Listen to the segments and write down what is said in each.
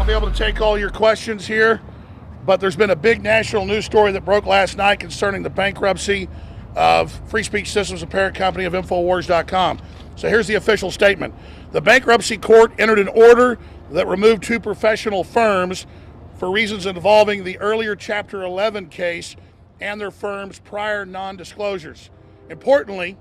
I'll be able to take all your questions here, but there's been a big national news story that broke last night concerning the bankruptcy of Free Speech Systems, a parent company of Infowars.com. So here's the official statement. The bankruptcy court entered an order that removed two professional firms for reasons involving the earlier Chapter 11 case and their firms' prior non-disclosures. Importantly,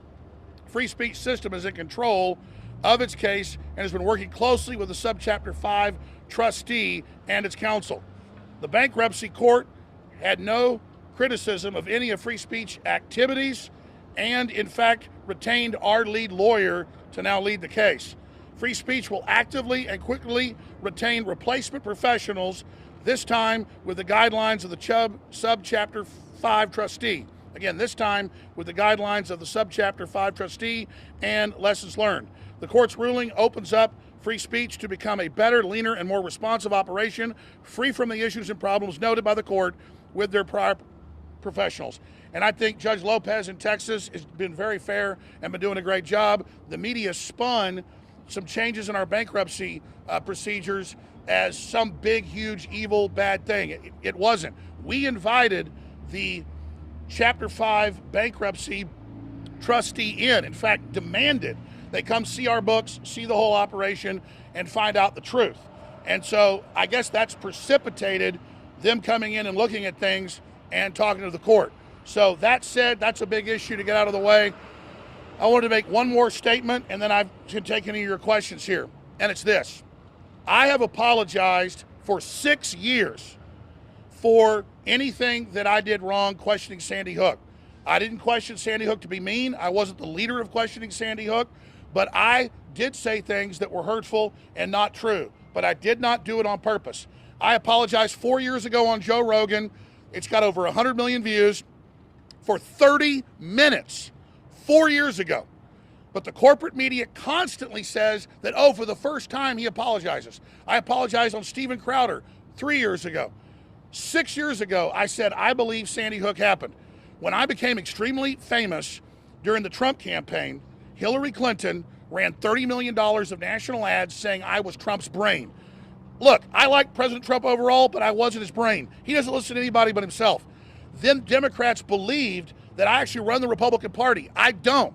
Free Speech System is in control of its case and has been working closely with the Subchapter 5 trustee and its counsel. The bankruptcy court had no criticism of any of free speech activities and, in fact, retained our lead lawyer to now lead the case. Free Speech will actively and quickly retain replacement professionals, this time with the guidelines of the Subchapter 5 trustee. Again, this time with the guidelines of the Subchapter 5 trustee and lessons learned. The court's ruling opens up Free Speech to become a better, leaner, and more responsive operation, free from the issues and problems noted by the court with their prior professionals. And I think Judge Lopez in Texas has been very fair and been doing a great job. The media spun some changes in our bankruptcy procedures as some big, huge, evil, bad thing. It wasn't. We invited the Chapter 5 bankruptcy trustee in fact, demanded they come see our books, see the whole operation, and find out the truth. And so I guess that's precipitated them coming in and looking at things and talking to the court. So that said, that's a big issue to get out of the way. I wanted to make one more statement, and then I can take any of your questions here. And it's this. I have apologized for 6 years for anything that I did wrong questioning Sandy Hook. I didn't question Sandy Hook to be mean. I wasn't the leader of questioning Sandy Hook, but I did say things that were hurtful and not true, but I did not do it on purpose. I apologized 4 years ago on Joe Rogan. It's got over 100 million views for 30 minutes 4 years ago. But the corporate media constantly says that, oh, for the first time he apologizes. I apologized on Steven Crowder 3 years ago. 6 years ago, I said I believe Sandy Hook happened. When I became extremely famous during the Trump campaign, Hillary Clinton ran $30 million of national ads saying I was Trump's brain. Look, I like President Trump overall, but I wasn't his brain. He doesn't listen to anybody but himself. Then Democrats believed that I actually run the Republican Party. I don't.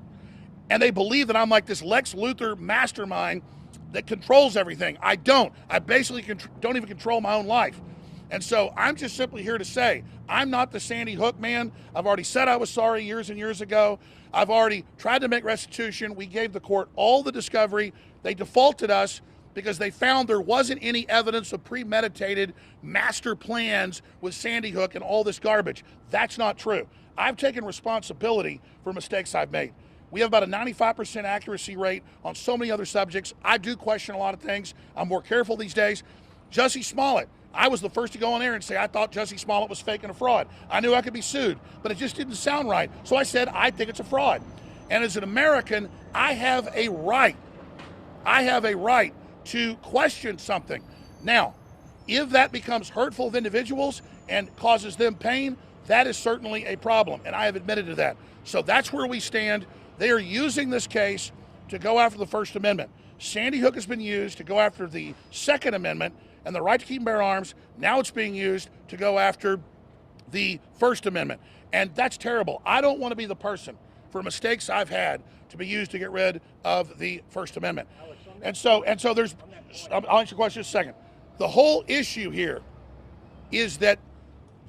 And they believe that I'm like this Lex Luthor mastermind that controls everything. I don't. I basically don't even control my own life. And so I'm just simply here to say, I'm not the Sandy Hook man. I've already said I was sorry years and years ago. I've already tried to make restitution. We gave the court all the discovery. They defaulted us because they found there wasn't any evidence of premeditated master plans with Sandy Hook and all this garbage. That's not true. I've taken responsibility for mistakes I've made. We have about a 95% accuracy rate on so many other subjects. I do question a lot of things. I'm more careful these days. Jussie Smollett. I was the first to go on air and say I thought Jussie Smollett was fake and a fraud. I knew I could be sued, but it just didn't sound right. So I said, I think it's a fraud. And as an American, I have a right to question something. Now, if that becomes hurtful to individuals and causes them pain, that is certainly a problem, and I have admitted to that. So that's where we stand. They are using this case to go after the First Amendment. Sandy Hook has been used to go after the Second Amendment and the right to keep and bear arms. Now it's being used to go after the First Amendment. And that's terrible. I don't want to be the person for mistakes I've had to be used to get rid of the First Amendment. And so there's, I'll answer your question in a second. The whole issue here is that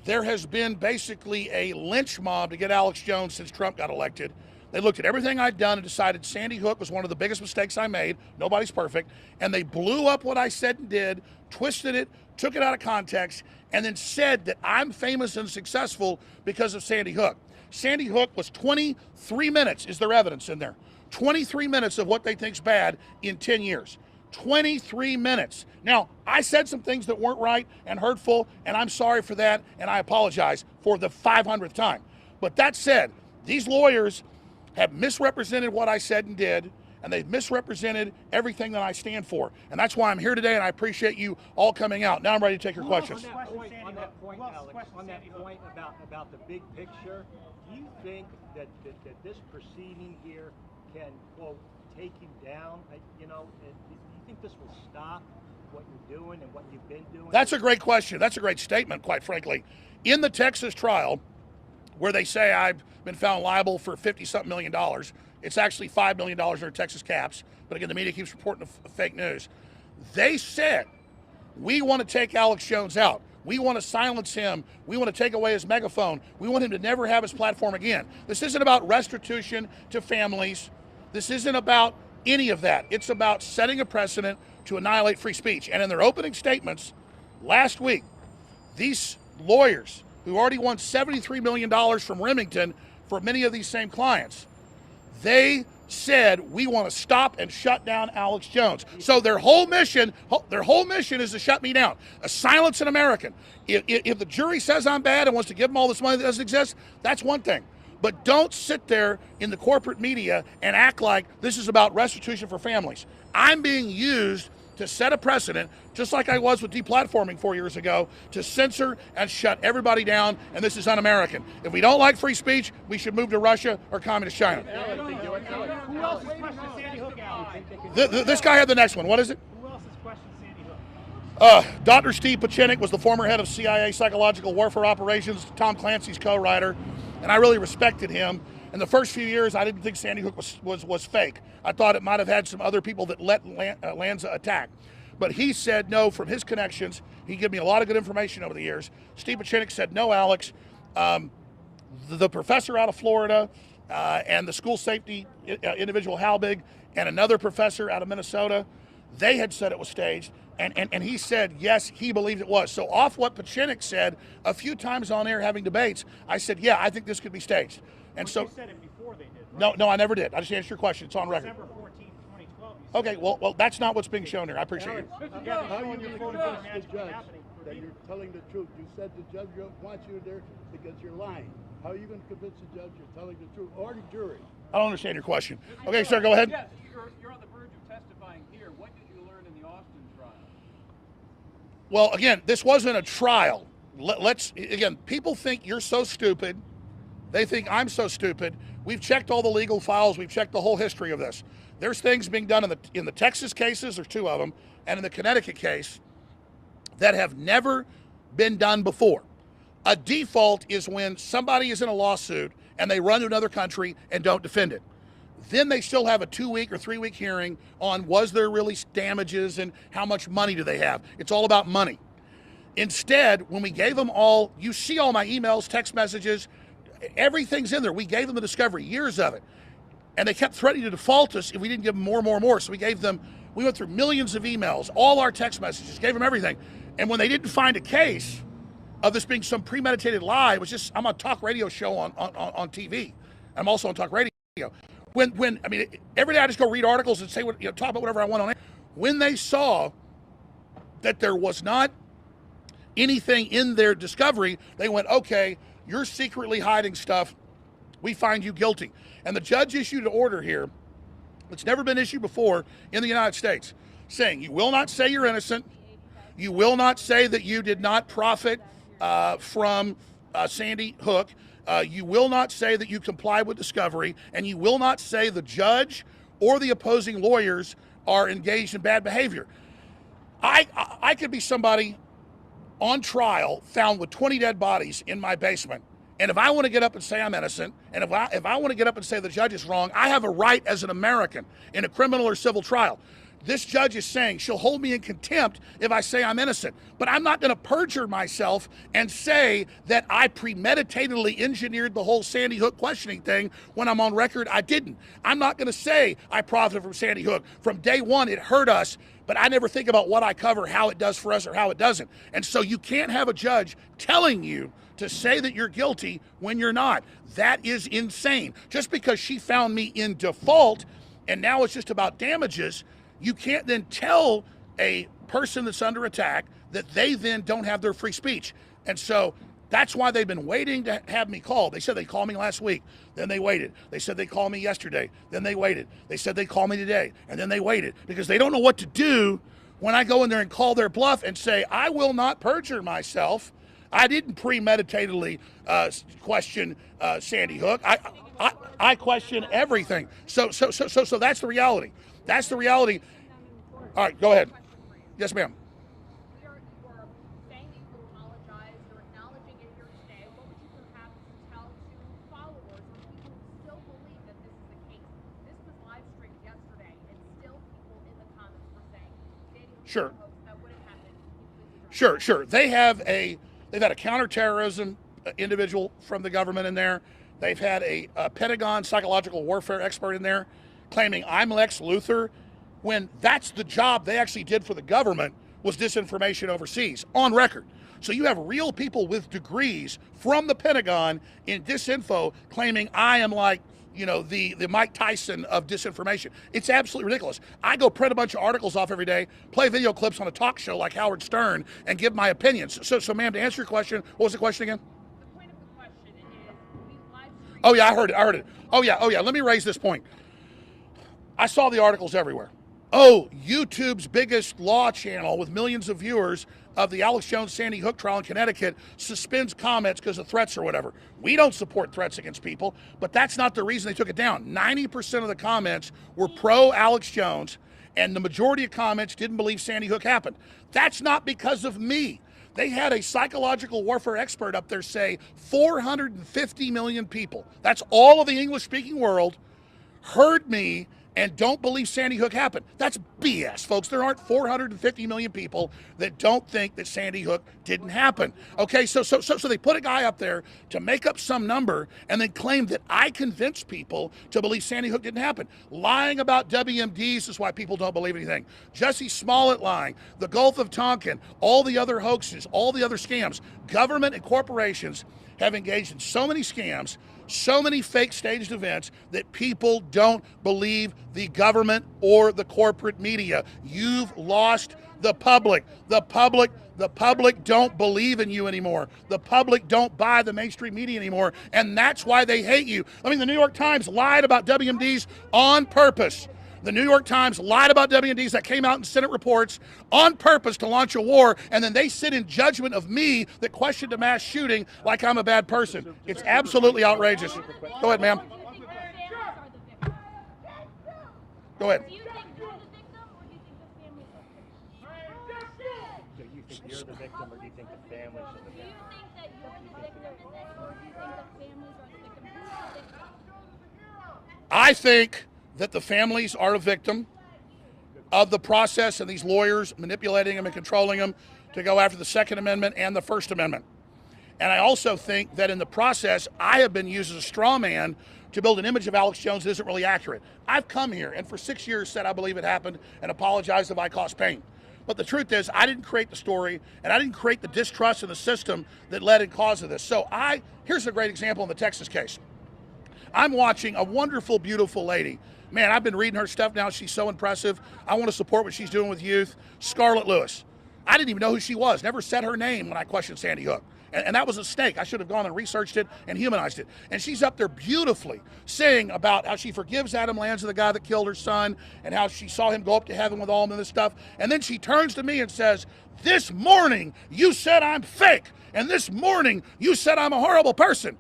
there has been basically a lynch mob to get Alex Jones since Trump got elected. They looked at everything I'd done and decided Sandy Hook was one of the biggest mistakes I made. Nobody's perfect. And they blew up what I said and did, twisted it, took it out of context, and then said that I'm famous and successful because of Sandy Hook. Sandy Hook was 23 minutes, is there evidence in there? 23 minutes of what they think's bad in 10 years. 23 minutes. Now, I said some things that weren't right and hurtful, and I'm sorry for that, and I apologize for the 500th time. But that said, these lawyers have misrepresented what I said and did, and they've misrepresented everything that I stand for. And that's why I'm here today, and I appreciate you all coming out. Now I'm ready to take your questions. On that point, Alex, on that point about the big picture, do you think that this proceeding here can, quote, take you down? Do you think this will stop what you're doing and what you've been doing? That's a great question. That's a great statement, quite frankly. In the Texas trial, where they say I've been found liable for $50-something million, it's actually $5 million under Texas caps. But again, the media keeps reporting the fake news. They said, we want to take Alex Jones out. We want to silence him. We want to take away his megaphone. We want him to never have his platform again. This isn't about restitution to families. This isn't about any of that. It's about setting a precedent to annihilate free speech. And in their opening statements last week, these lawyers who already won $73 million from Remington for many of these same clients, they said, we want to stop and shut down Alex Jones. So their whole mission is to shut me down. Silence an American. If the jury says I'm bad and wants to give them all this money that doesn't exist, that's one thing. But don't sit there in the corporate media and act like this is about restitution for families. I'm being used to set a precedent, just like I was with deplatforming 4 years ago, to censor and shut everybody down, and this is un-American. If we don't like free speech, we should move to Russia or communist China. Who else is questioning Sandy Hook, Alex? This guy had the next one. What is it? Who else is questioning Sandy Hook? Dr. Steve Pachinik was the former head of CIA psychological warfare operations, Tom Clancy's co-writer, and I really respected him. In the first few years, I didn't think Sandy Hook was fake. I thought it might have had some other people that let Lanza attack. But he said no from his connections. He gave me a lot of good information over the years. Steve Pachinik said, no, Alex. The professor out of Florida and the school safety individual Halbig and another professor out of Minnesota, they had said it was staged. And he said, yes, he believed it was. So off what Pachinik said a few times on air having debates, I said, yeah, I think this could be staged. And but so you said it before they did, right? No, I never did. I just answered your question. It's on record. December 14th, 2012. Okay, well, that's not what's being shown here. I appreciate it. How are you going to convince the judge that you're telling the truth? You said the judge wants you there because you're lying. How are you going to convince the judge you're telling the truth, or the jury? I don't understand your question. Okay, sir, go ahead. Yes, you're on the verge of testifying here. What did you learn in the Austin trial? Well, again, this wasn't a trial. Again, people think you're so stupid. They think I'm so stupid. We've checked all the legal files. We've checked the whole history of this. There's things being done in the Texas cases, there's two of them, and in the Connecticut case that have never been done before. A default is when somebody is in a lawsuit and they run to another country and don't defend it. Then they still have a 2-week or 3-week hearing on was there really damages and how much money do they have. It's all about money. Instead, when we gave them all, you see all my emails, text messages, everything's in there. We gave them the discovery, years of it. And they kept threatening to default us if we didn't give them more. So we went through millions of emails, all our text messages, gave them everything. And when they didn't find a case of this being some premeditated lie, it was just, I'm on a talk radio show on TV. I'm also on talk radio. Every day I just go read articles and say talk about whatever I want on it. When they saw that there was not anything in their discovery, they went, okay, you're secretly hiding stuff. We find you guilty. And the judge issued an order here that's never been issued before in the United States, saying you will not say you're innocent. You will not say that you did not profit from Sandy Hook. You will not say that you complied with discovery. And you will not say the judge or the opposing lawyers are engaged in bad behavior. I could be somebody on trial found with 20 dead bodies in my basement. And if I want to get up and say I'm innocent, and if I want to get up and say the judge is wrong, I have a right as an American in a criminal or civil trial. This judge is saying she'll hold me in contempt if I say I'm innocent. But I'm not going to perjure myself and say that I premeditatedly engineered the whole Sandy Hook questioning thing when I'm on record I didn't. I'm not going to say I profited from Sandy Hook. From day one, it hurt us, but I never think about what I cover, how it does for us, or how it doesn't. And so you can't have a judge telling you to say that you're guilty when you're not. That is insane. Just because she found me in default and now it's just about damages, you can't then tell a person that's under attack that they then don't have their free speech. And so that's why they've been waiting to have me called. They said they'd call me last week, then they waited. They said they'd call me yesterday, then they waited. They said they'd call me today, and then they waited because they don't know what to do when I go in there and call their bluff and say, I will not perjure myself. I didn't premeditatedly question Sandy Hook. I question everything. So that's the reality. That's the reality. All right, go ahead. Yes, ma'am. You are saying that you apologize, you're acknowledging it here today. What would you perhaps tell to followers or people who still believe that this is the case? This was live streamed yesterday, and still people in the comments were saying, Sure. that wouldn't happen. Sure. They've had a counterterrorism individual from the government in there. They've had a Pentagon psychological warfare expert in there claiming I'm Lex Luthor, when that's the job they actually did for the government, was disinformation overseas, on record. So you have real people with degrees from the Pentagon in disinfo claiming I am like, the Mike Tyson of disinformation. It's absolutely ridiculous. I go print a bunch of articles off every day, play video clips on a talk show like Howard Stern, and give my opinions. So ma'am, to answer your question, what was the question again? The point of the question is, we live streamed. Oh yeah, I heard it. Oh yeah, let me raise this point. I saw the articles everywhere. Oh, YouTube's biggest law channel with millions of viewers of the Alex Jones Sandy Hook trial in Connecticut suspends comments because of threats or whatever. We don't support threats against people, but that's not the reason they took it down. 90% of the comments were pro Alex Jones, and the majority of comments didn't believe Sandy Hook happened. That's not because of me. They had a psychological warfare expert up there say 450 million people, that's all of the English-speaking world, heard me and don't believe Sandy Hook happened. That's BS, folks. There aren't 450 million people that don't think that Sandy Hook didn't happen. Okay, so they put a guy up there to make up some number and then claim that I convinced people to believe Sandy Hook didn't happen. Lying about WMDs is why people don't believe anything. Jussie Smollett lying, the Gulf of Tonkin, all the other hoaxes, all the other scams. Government and corporations have engaged in so many scams, so many fake staged events that people don't believe the government or the corporate media. You've lost the public. The public don't believe in you anymore. The public don't buy the mainstream media anymore, and that's why they hate you. I mean, the New York Times lied about WMDs on purpose. The New York Times lied about WMDs that came out in Senate reports on purpose to launch a war, and then they sit in judgment of me that questioned a mass shooting like I'm a bad person. It's absolutely outrageous. Go ahead, ma'am. Go ahead. Do you think you're the victim, or do you think the families are the victim? Do you think you're the victim, or do you think the families are the Do you victim? think that you're the victim in this, or do you think the families are the victim? Who's the victim? I think that the families are a victim of the process and these lawyers manipulating them and controlling them to go after the Second Amendment and the First Amendment. And I also think that in the process, I have been used as a straw man to build an image of Alex Jones that isn't really accurate. I've come here and for 6 years said I believe it happened and apologized if I caused pain. But the truth is, I didn't create the story, and I didn't create the distrust in the system that led and caused of this. So here's a great example in the Texas case. I'm watching a wonderful, beautiful lady. Man, I've been reading her stuff now. She's so impressive. I want to support what she's doing with youth. Scarlett Lewis. I didn't even know who she was. Never said her name when I questioned Sandy Hook. And that was a mistake. I should have gone and researched it and humanized it. And she's up there beautifully saying about how she forgives Adam Lanza, the guy that killed her son, and how she saw him go up to heaven with all of this stuff. And then she turns to me and says, "This morning you said I'm fake. And this morning you said I'm a horrible person."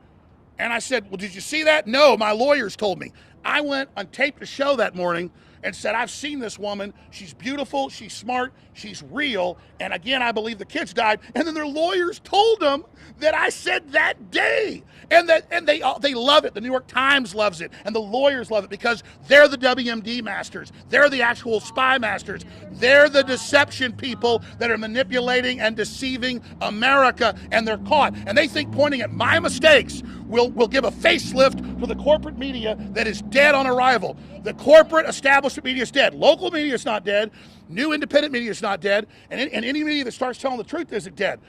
And I said, "Well, did you see that?" "No, my lawyers told me." I went on tape the show that morning and said, "I've seen this woman. She's beautiful, she's smart, she's real, and again, I believe the kids died." And then their lawyers told them that I said that day. And they love it. The New York Times loves it, and the lawyers love it because they're the WMD masters. They're the actual spy masters. They're the deception people that are manipulating and deceiving America, and they're caught. And they think pointing at my mistakes will give a facelift to the corporate media that is dead on arrival. The corporate establishment media is dead. Local media is not dead. New independent media is not dead. And any media that starts telling the truth isn't dead.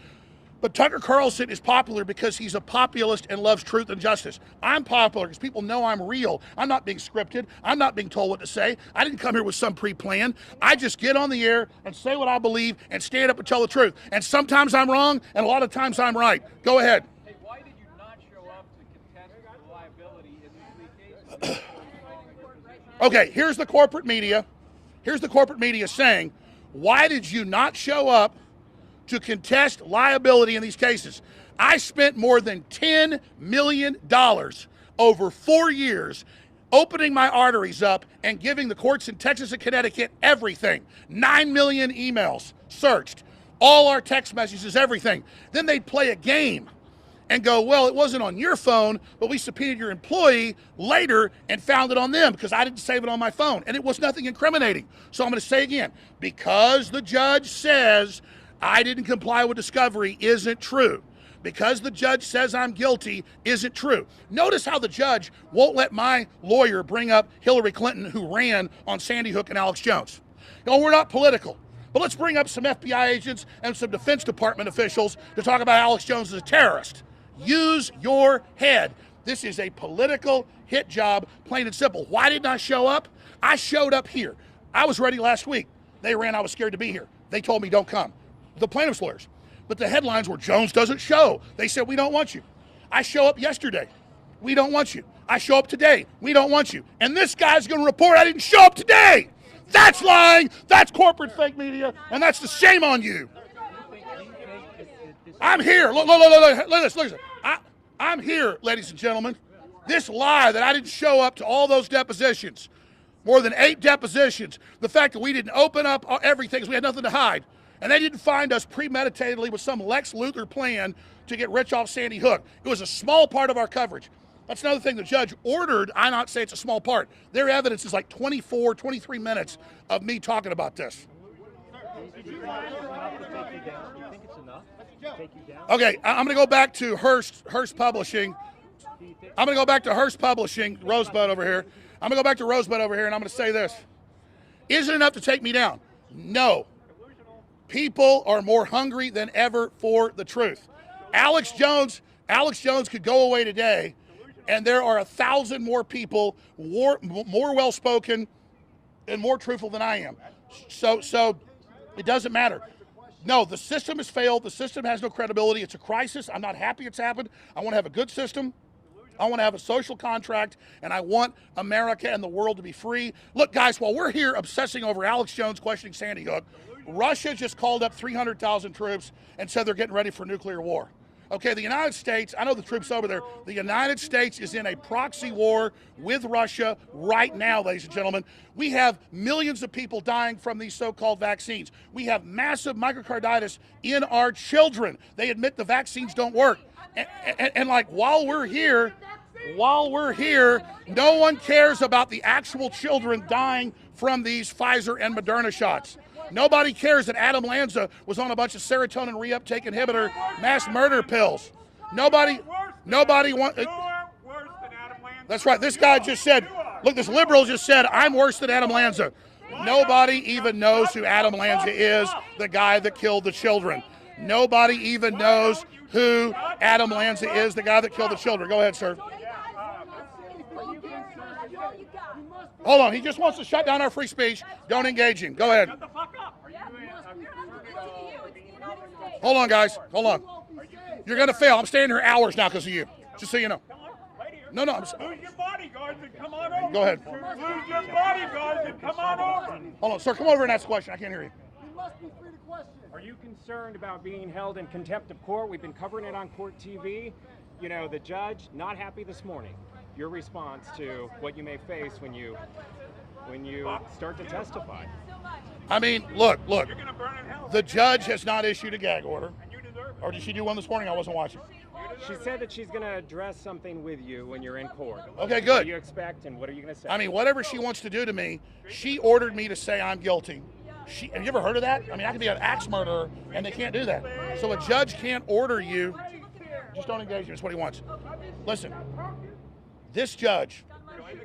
But Tucker Carlson is popular because he's a populist and loves truth and justice. I'm popular because people know I'm real. I'm not being scripted. I'm not being told what to say. I didn't come here with some pre-plan. I just get on the air and say what I believe and stand up and tell the truth. And sometimes I'm wrong, and a lot of times I'm right. Go ahead. Hey, why did you not show up to contest the liability in these 3 cases? Okay, here's the corporate media. Here's the corporate media saying, "Why did you not show up to contest liability in these cases?" I spent more than $10 million over 4 years opening my arteries up and giving the courts in Texas and Connecticut everything. 9 million emails searched, all our text messages, everything. Then they'd play a game and go, well, it wasn't on your phone, but we subpoenaed your employee later and found it on them because I didn't save it on my phone. And it was nothing incriminating. So I'm going to say again, because the judge says I didn't comply with discovery isn't true. Because the judge says I'm guilty isn't true. Notice how the judge won't let my lawyer bring up Hillary Clinton, who ran on Sandy Hook and Alex Jones. You know, we're not political, but let's bring up some FBI agents and some Defense Department officials to talk about Alex Jones as a terrorist. Use your head. This is a political hit job, plain and simple. Why didn't I show up? I showed up here. I was ready last week. They ran, I was scared to be here. They told me don't come. The plaintiff's lawyers. But the headlines were Jones doesn't show. They said, we don't want you. I show up yesterday. We don't want you. I show up today. We don't want you. And this guy's going to report I didn't show up today. That's lying. That's corporate fake media. And that's the shame on you. I'm here. Look at this. I'm here, ladies and gentlemen. This lie that I didn't show up to all those depositions, more than 8 depositions, the fact that we didn't open up everything because we had nothing to hide. And they didn't find us premeditatedly with some Lex Luthor plan to get rich off Sandy Hook. It was a small part of our coverage. That's another thing the judge ordered. I not say it's a small part. Their evidence is like 24, 23 minutes of me talking about this. Okay, I'm going to go back to Hearst Publishing. I'm going to go back to Hearst Publishing, Rosebud over here. I'm going to go back to Rosebud over here, and I'm going to say this. Is it enough to take me down? No. People are more hungry than ever for the truth. Alex Jones could go away today, and there are 1,000 more people more well-spoken and more truthful than I am. So it doesn't matter. No, the system has failed. The system has no credibility. It's a crisis. I'm not happy it's happened. I want to have a good system. I want to have a social contract, and I want America and the world to be free. Look, guys, while we're here obsessing over Alex Jones questioning Sandy Hook, Russia just called up 300,000 troops and said they're getting ready for nuclear war. Okay, the United States, I know the troops over there, the United States is in a proxy war with Russia right now, ladies and gentlemen. We have millions of people dying from these so-called vaccines. We have massive myocarditis in our children. They admit the vaccines don't work. And like, while we're here, no one cares about the actual children dying from these Pfizer and Moderna shots. Nobody cares that Adam Lanza was on a bunch of serotonin reuptake inhibitor mass murder pills. Nobody wants. That's right. This guy just said, look, this liberal just said, I'm worse than Adam Lanza. Nobody even knows who Adam Lanza is, the guy that killed the children. Nobody even knows who Adam Lanza is, the guy that killed the children. Go ahead, sir. Hold on, he just wants to shut down our free speech. Don't engage him. Go ahead. Hold on, guys. Hold on. You're going to fail. I'm staying here hours now because of you. Just so you know. No. Lose your bodyguards and come on over. Go ahead. Lose your bodyguards and come on over. Hold on, sir. Come over and ask a question. I can't hear you. Are you concerned about being held in contempt of court? We've been covering it on Court TV. You know, the judge not happy this morning. Your response to what you may face when you start to testify. I mean, look. The judge has not issued a gag order. Or did she do one this morning? I wasn't watching. She said that she's going to address something with you when you're in court. Okay, good. What do you expect and what are you going to say? I mean, whatever she wants to do to me, she ordered me to say I'm guilty. Have you ever heard of that? I mean, I could be an axe murderer, and they can't do that. So a judge can't order you. Just don't engage him. It's what he wants. Listen, this judge,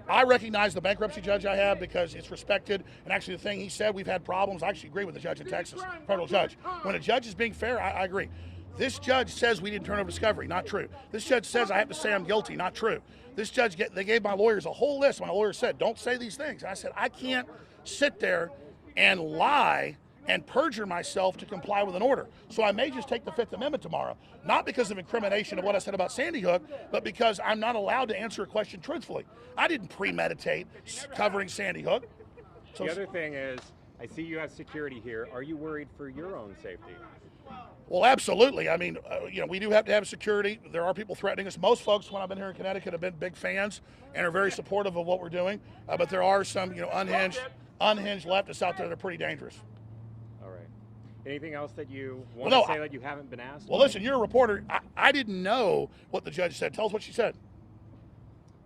I recognize the bankruptcy judge I have because it's respected. And actually, the thing he said, we've had problems. I actually agree with the judge in Texas, federal judge. When a judge is being fair, I agree. This judge says we didn't turn over discovery. Not true. This judge says I have to say I'm guilty. Not true. This judge, they gave my lawyers a whole list. My lawyer said, don't say these things. And I said, I can't sit there and lie and perjure myself to comply with an order. So I may just take the Fifth Amendment tomorrow, not because of incrimination of what I said about Sandy Hook, but because I'm not allowed to answer a question truthfully. I didn't premeditate covering Sandy Hook. So the other thing is, I see you have security here. Are you worried for your own safety? Well, absolutely. I mean, we do have to have security. There are people threatening us. Most folks, when I've been here in Connecticut, have been big fans and are very supportive of what we're doing. But there are some, unhinged leftists out there that are pretty dangerous. All right. Anything else that you want Well, to say that you haven't been asked? Well, listen, you're a reporter. I didn't know what the judge said. Tell us what she said.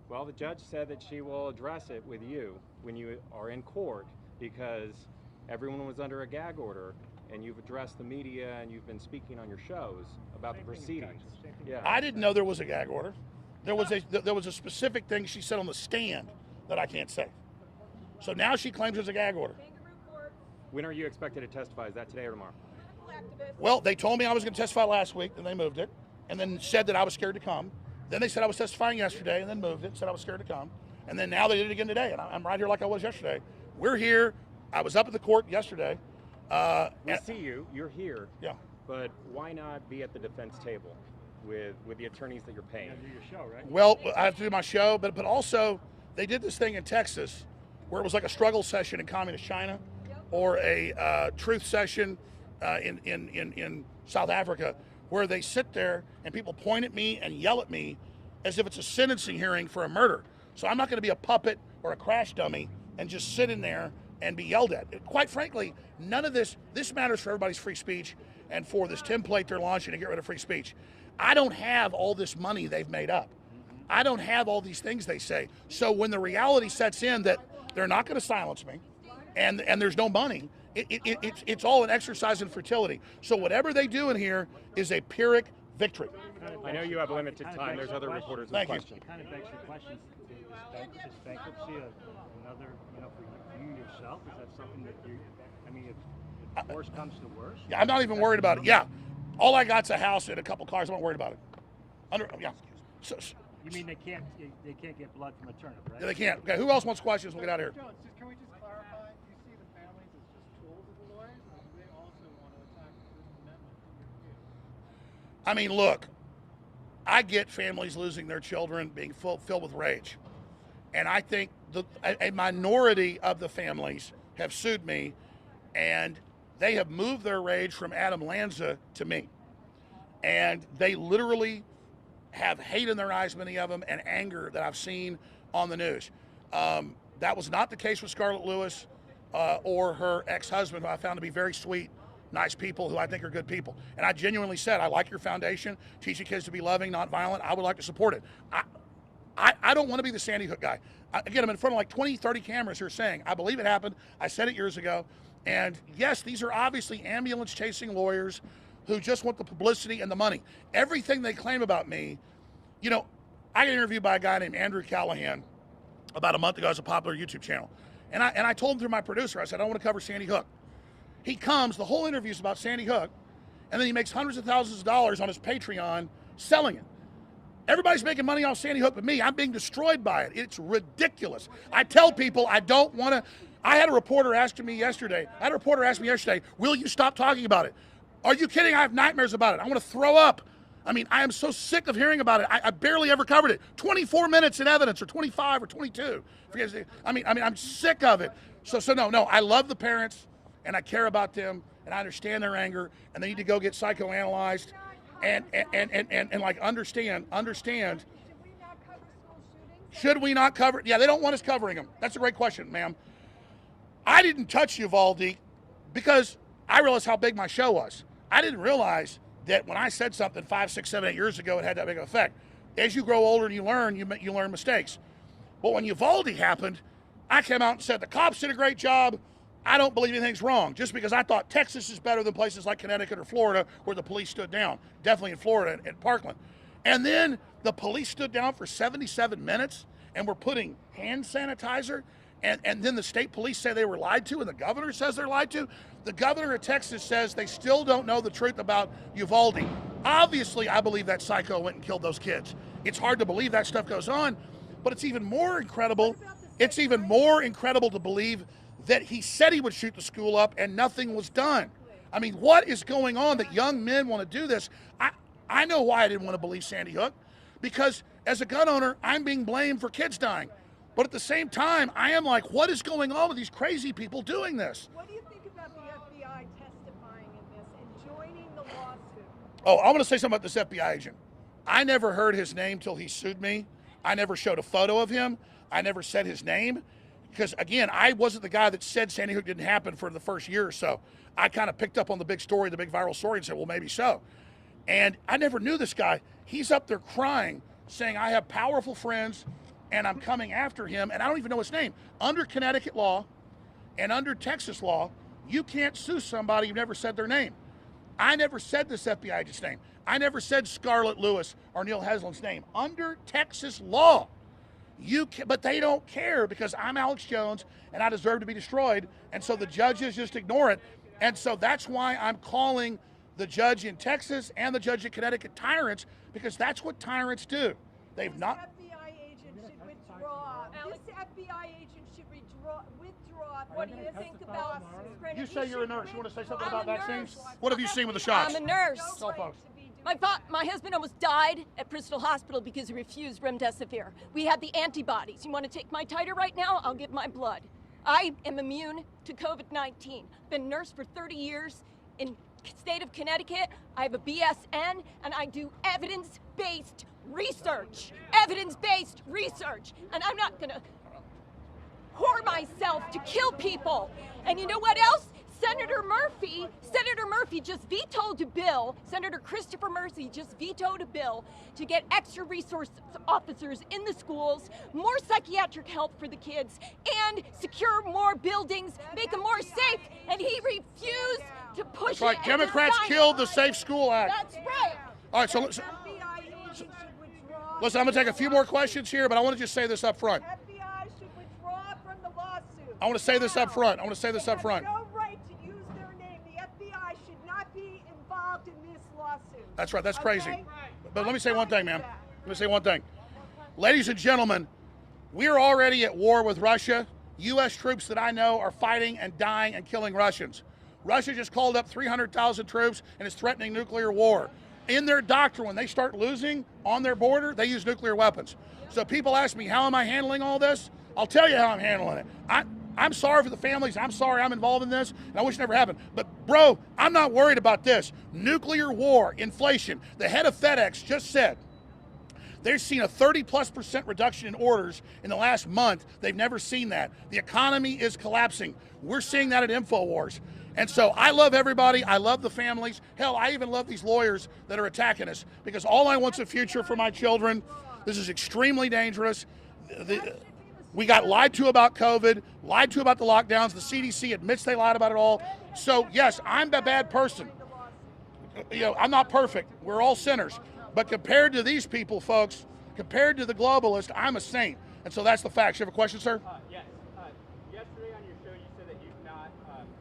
Well, the judge said that she will address it with you when you are in court because everyone was under a gag order and you've addressed the media and you've been speaking on your shows about the proceedings. Yeah. I didn't know there was a gag order. There was a specific thing she said on the stand that I can't say. So now she claims there's a gag order. When are you expected to testify? Is that today or tomorrow? Well, they told me I was going to testify last week, then they moved it, and then said that I was scared to come. Then they said I was testifying yesterday, and then moved it, and said I was scared to come. And then now they did it again today, and I'm right here like I was yesterday. We're here. I was up at the court yesterday. We see you. You're here. Yeah. But why not be at the defense table with the attorneys that you're paying? Do your show, right? Well, I have to do my show, but also they did this thing in Texas where it was like a struggle session in communist China or a truth session in South Africa where they sit there and people point at me and yell at me as if it's a sentencing hearing for a murder. So I'm not going to be a puppet or a crash dummy and just sit in there and be yelled at. Quite frankly, none of this matters for everybody's free speech and for this template they're launching to get rid of free speech. I don't have all this money they've made up. I don't have all these things they say. So when the reality sets in that they're not going to silence me and there's no money, it's all an exercise in futility. So whatever they do in here is a Pyrrhic victory. I know you have limited time. There's other reporters with Thank you. questions. It kind of begs the question, is bankruptcy another, for you yourself? Is that something that if worse comes to worse? Yeah, I'm not even worried about it. Yeah. All I got's a house and a couple cars. I'm not worried about it. Yeah. So, You mean they can't get blood from a turnip, right? yeah, they can't. Okay, who else wants questions? We'll get out of here. Jones, can we just clarify? Do you see the families as just tools of the lawyers, or do they also want to attack the First Amendment in your view? I mean, look, I get families losing their children being filled with rage. And I think a minority of the families have sued me, and they have moved their rage from Adam Lanza to me. And they literally have hate in their eyes, many of them, and anger that I've seen on the news. That was not the case with Scarlett Lewis or her ex-husband, who I found to be very sweet, nice people who I think are good people. And I genuinely said, I like your foundation, teaching kids to be loving, not violent. I would like to support it. I don't want to be the Sandy Hook guy. Again, I'm in front of like 20, 30 cameras here saying, I believe it happened. I said it years ago. And yes, these are obviously ambulance-chasing lawyers who just want the publicity and the money. Everything they claim about me, I got interviewed by a guy named Andrew Callahan about a month ago as a popular YouTube channel. And I told him through my producer, I said, I want to cover Sandy Hook. He comes, the whole interview is about Sandy Hook, and then he makes hundreds of thousands of dollars on his Patreon selling it. Everybody's making money off Sandy Hook but me. I'm being destroyed by it. It's ridiculous. I tell people I don't want to. I had a reporter ask me yesterday, will you stop talking about it? Are you kidding? I have nightmares about it. I want to throw up. I mean, I am so sick of hearing about it. I barely ever covered it. 24 minutes in evidence, or 25 or 22. I'm sick of it. So no, I love the parents, and I care about them, and I understand their anger, and they need to go get psychoanalyzed, and like understand. Should we not cover? Yeah, they don't want us covering them. That's a great question, ma'am. I didn't touch Uvalde because I realized how big my show was. I didn't realize that when I said something 5, 6, 7, 8 years ago, it had that big of an effect. As you grow older and you learn mistakes. But when Uvalde happened, I came out and said the cops did a great job. I don't believe anything's wrong, just because I thought Texas is better than places like Connecticut or Florida where the police stood down. Definitely in Florida and Parkland. And then the police stood down for 77 minutes and were putting hand sanitizer. And then the state police say they were lied to, and the governor says they're lied to. The governor of Texas says they still don't know the truth about Uvalde. Obviously, I believe that psycho went and killed those kids. It's hard to believe that stuff goes on, but it's even more incredible. It's even more incredible to believe that he said he would shoot the school up and nothing was done. I mean, what is going on that young men want to do this? I know why I didn't want to believe Sandy Hook, because as a gun owner, I'm being blamed for kids dying. But at the same time, I am like, what is going on with these crazy people doing this? What do you think about the FBI testifying in this and joining the lawsuit? Oh, I want to say something about this FBI agent. I never heard his name till he sued me. I never showed a photo of him. I never said his name. Because, again, I wasn't the guy that said Sandy Hook didn't happen for the first year or so. I kind of picked up on the big story, the big viral story, and said, well, maybe so. And I never knew this guy. He's up there crying, saying, I have powerful friends, and I'm coming after him, and I don't even know his name. Under Connecticut law and under Texas law, you can't sue somebody you've never said their name. I never said this FBI agent's name. I never said Scarlett Lewis or Neil Haslam's name. Under Texas law, but they don't care because I'm Alex Jones and I deserve to be destroyed. And so the judges just ignore it. And so that's why I'm calling the judge in Texas and the judge in Connecticut tyrants, because that's what tyrants do. They've not. This FBI agent should withdraw. This FBI agent should withdraw. What do you think about? You say you're a nurse. You want to say something about vaccines? What have you seen with the shots? I'm a nurse. Tell folks. My husband almost died at Bristol Hospital because he refused remdesivir. We had the antibodies. You want to take my titer right now? I'll give my blood. I am immune to COVID-19. Been a nurse for 30 years in state of Connecticut. I have a BSN and I do evidence-based research. Evidence-based research. And I'm not gonna whore myself to kill people. And you know what else? Senator Murphy just vetoed a bill. Senator Christopher Murphy just vetoed a bill to get extra resource officers in the schools, more psychiatric help for the kids, and secure more buildings, make them more safe. And he refused to push That's right. it. Democrats killed the Safe School Act. That's right. All right, so listen, I'm going to take a few more questions here, but I want to just say this up front. FBI should withdraw from the lawsuit. I want to say this up front. They have no right to use their name. The FBI should not be involved in this lawsuit. That's right. That's crazy. Okay? But let me say one thing, ma'am. That. Let me say one thing. Ladies and gentlemen, we're already at war with Russia. U.S. troops that I know are fighting and dying and killing Russians. Russia just called up 300,000 troops and is threatening nuclear war. In their doctrine, when they start losing on their border, they use nuclear weapons. So people ask me, how am I handling all this? I'll tell you how I'm handling it. I'm sorry for the families. I'm sorry I'm involved in this, and I wish it never happened. But, bro, I'm not worried about this. Nuclear war, inflation. The head of FedEx just said they've seen a 30+% reduction in orders in the last month. They've never seen that. The economy is collapsing. We're seeing that at InfoWars. And so I love everybody. I love the families. Hell, I even love these lawyers that are attacking us, because all I want's a future for my children. This is extremely dangerous. We got lied to about COVID, lied to about the lockdowns. The CDC admits they lied about it all. So, yes, I'm a bad person. You know, I'm not perfect. We're all sinners. But compared to these people, folks, compared to the globalists, I'm a saint. And so that's the facts. You have a question, sir? Yes. Yesterday on your show, you said that you've not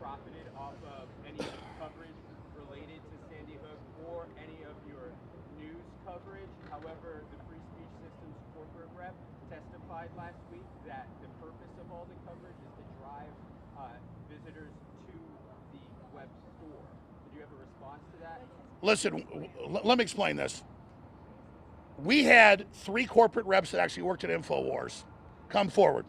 profited off of any coverage related to Sandy Hook or any of your news coverage. However, the Free Speech Systems corporate rep testified last week that the purpose of all the coverage is to drive visitors to the web store. Did you have a response to that? Listen, let me explain this. We had 3 corporate reps that actually worked at InfoWars come forward.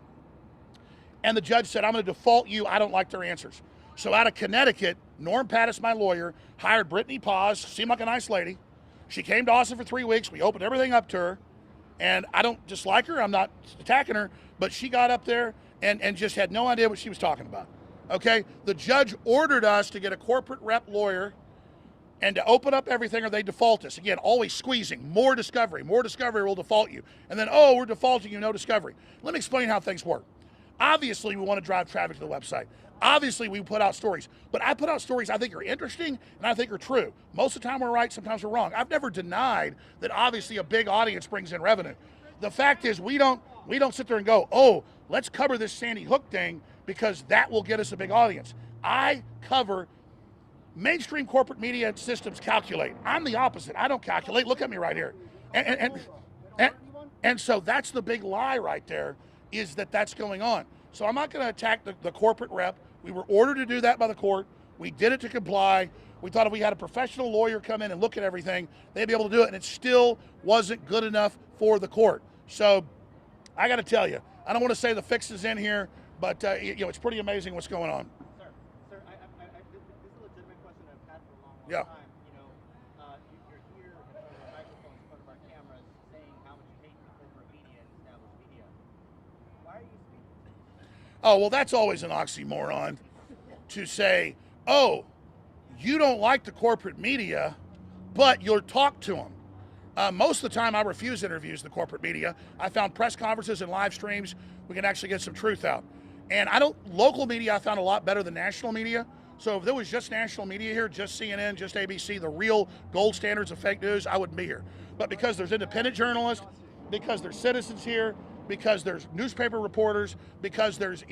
And the judge said, I'm going to default you. I don't like their answers. So out of Connecticut, Norm Pattis, my lawyer, hired Brittany Paz, seemed like a nice lady. She came to Austin for 3 weeks. We opened everything up to her. And I don't dislike her. I'm not attacking her. But she got up there and just had no idea what she was talking about. Okay? The judge ordered us to get a corporate rep lawyer and to open up everything, or they default us. Again, always squeezing. More discovery will default you. And then, oh, we're defaulting you, no discovery. Let me explain how things work. Obviously, we want to drive traffic to the website. Obviously, we put out stories. But I put out stories I think are interesting and I think are true. Most of the time we're right, sometimes we're wrong. I've never denied that obviously a big audience brings in revenue. The fact is we don't sit there and go, oh, let's cover this Sandy Hook thing because that will get us a big audience. I cover mainstream corporate media systems calculate. I'm the opposite. I don't calculate. Look at me right here. And so that's the big lie right there, is that that's going on. So I'm not going to attack the corporate rep. We were ordered to do that by the court. We did it to comply. We thought if we had a professional lawyer come in and look at everything, they'd be able to do it, and it still wasn't good enough for the court. So I got to tell you, I don't want to say the fix is in here, but it's pretty amazing what's going on. Sir, this is a legitimate question I've had for a long Yeah. time. You Oh, well, that's always an oxymoron to say, oh, you don't like the corporate media, but you'll talk to them. Most of the time, I refuse interviews with the corporate media. I found press conferences and live streams, we can actually get some truth out. And local media I found a lot better than national media. So if there was just national media here, just CNN, just ABC, the real gold standards of fake news, I wouldn't be here. But because there's independent journalists, because there's citizens here, because there's newspaper reporters, because there's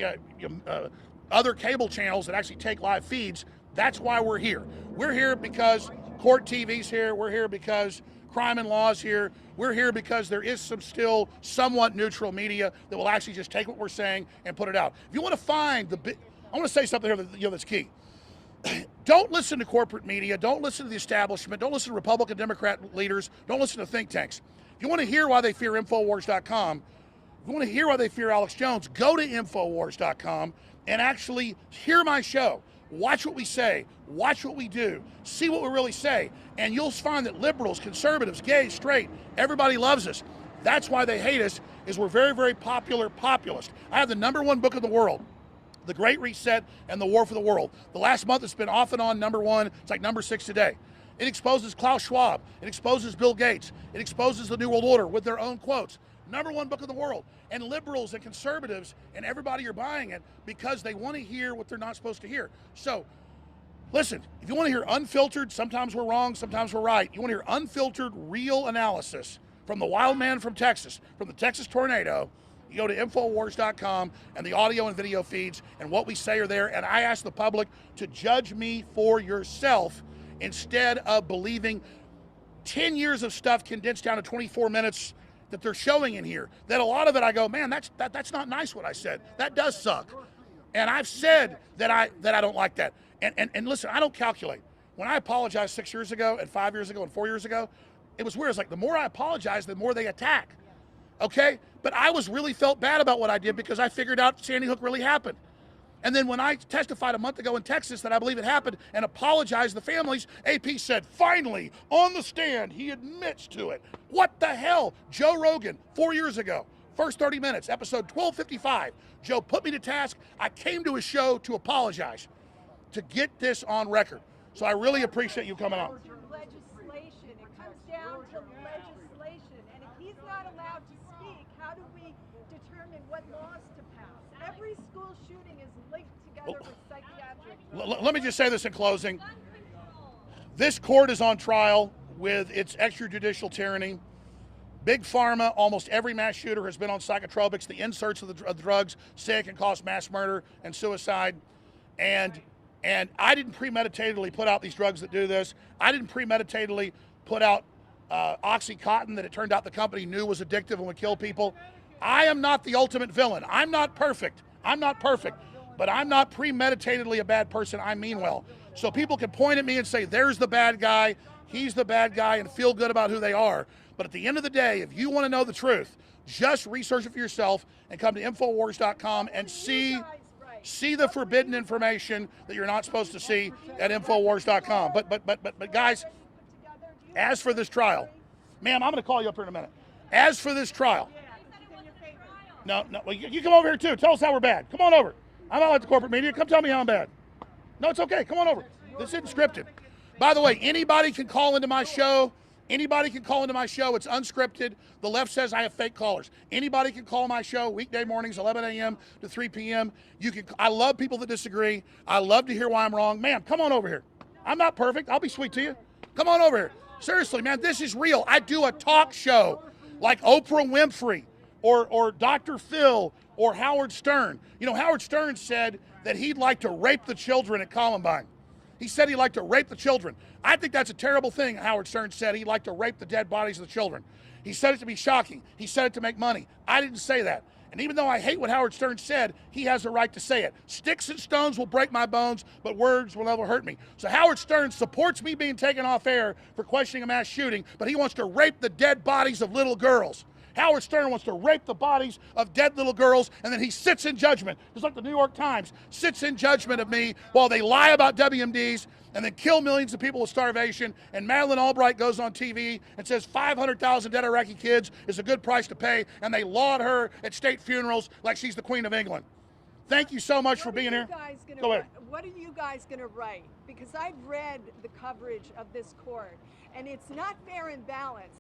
other cable channels that actually take live feeds, that's why we're here. We're here because Court TV's here. We're here because Crime and Law's here. We're here because there is some still somewhat neutral media that will actually just take what we're saying and put it out. If you want to find I want to say something here that's key. Don't listen to corporate media. Don't listen to the establishment. Don't listen to Republican, Democrat leaders. Don't listen to think tanks. If you want to hear why they fear Infowars.com, if you want to hear why they fear Alex Jones, go to Infowars.com and actually hear my show. Watch what we say. Watch what we do. See what we really say. And you'll find that liberals, conservatives, gay, straight, everybody loves us. That's why they hate us, is we're very, very popular populist. I have the #1 book in the world, The Great Reset and the War for the World. The last month it's been off and on #1. It's like #6 today. It exposes Klaus Schwab. It exposes Bill Gates. It exposes the New World Order with their own quotes. #1 book in the world. And liberals and conservatives and everybody are buying it because they want to hear what they're not supposed to hear. So, listen, if you want to hear unfiltered, sometimes we're wrong, sometimes we're right. You want to hear unfiltered, real analysis from the wild man from Texas, from the Texas tornado, you go to Infowars.com and the audio and video feeds and what we say are there. And I ask the public to judge me for yourself instead of believing 10 years of stuff condensed down to 24 minutes that they're showing in here. That a lot of it I go, man, that's not nice what I said. That does suck. And I've said that I don't like that. And listen, I don't calculate. When I apologized 6 years ago and 5 years ago and 4 years ago, it was weird. It's like the more I apologize, the more they attack. Okay? But I really felt bad about what I did because I figured out Sandy Hook really happened. And then when I testified a month ago in Texas that I believe it happened and apologized to the families, AP said, finally, on the stand, he admits to it. What the hell? Joe Rogan, 4 years ago, first 30 minutes, episode 1255. Joe put me to task. I came to his show to apologize, to get this on record. So I really appreciate you coming out. Legislation. It comes down to legislation. And if he's not allowed to speak, how do we determine what laws to pass? Every school shooting is linked together with psychiatric. Let me just say this in closing. This court is on trial with its extrajudicial tyranny. Big Pharma, almost every mass shooter has been on psychotropics. The inserts of the drugs say it can cause mass murder and suicide. And I didn't premeditatedly put out these drugs that do this. I didn't premeditatedly put out Oxycontin that it turned out the company knew was addictive and would kill people. I am not the ultimate villain. I'm not perfect. I'm not perfect. But I'm not premeditatedly a bad person. I mean well. So people can point at me and say, there's the bad guy, he's the bad guy, and feel good about who they are. But at the end of the day, if you want to know the truth, just research it for yourself and come to Infowars.com and see the forbidden information that you're not supposed to see at Infowars.com. But guys, as for this trial, ma'am, I'm going to call you up here in a minute. As for this trial, no, well, you come over here too. Tell us how we're bad. Come on over. I'm not like the corporate media. Come tell me how I'm bad. No, it's okay. Come on over. This isn't scripted. By the way, anybody can call into my show. Anybody can call into my show. It's unscripted. The left says I have fake callers. Anybody can call my show weekday mornings, 11 a.m. to 3 p.m. I love people that disagree. I love to hear why I'm wrong. Ma'am, come on over here. I'm not perfect. I'll be sweet to you. Come on over here. Seriously, man, this is real. I do a talk show like Oprah Winfrey or Dr. Phil or Howard Stern. You know, Howard Stern said that he'd like to rape the children at Columbine. He said he'd like to rape the children. I think that's a terrible thing. Howard Stern said he'd like to rape the dead bodies of the children. He said it to be shocking. He said it to make money. I didn't say that. And even though I hate what Howard Stern said, he has the right to say it. Sticks and stones will break my bones, but words will never hurt me. So Howard Stern supports me being taken off air for questioning a mass shooting, but he wants to rape the dead bodies of little girls. Howard Stern wants to rape the bodies of dead little girls, and then he sits in judgment, just like the New York Times sits in judgment of me while they lie about WMDs and then kill millions of people with starvation. And Madeleine Albright goes on TV and says 500,000 dead Iraqi kids is a good price to pay, and they laud her at state funerals like she's the Queen of England. Thank you so much for What being are you here. guys gonna Go ahead. What are you guys going to write? Because I've read the coverage of this court, and it's not fair and balanced.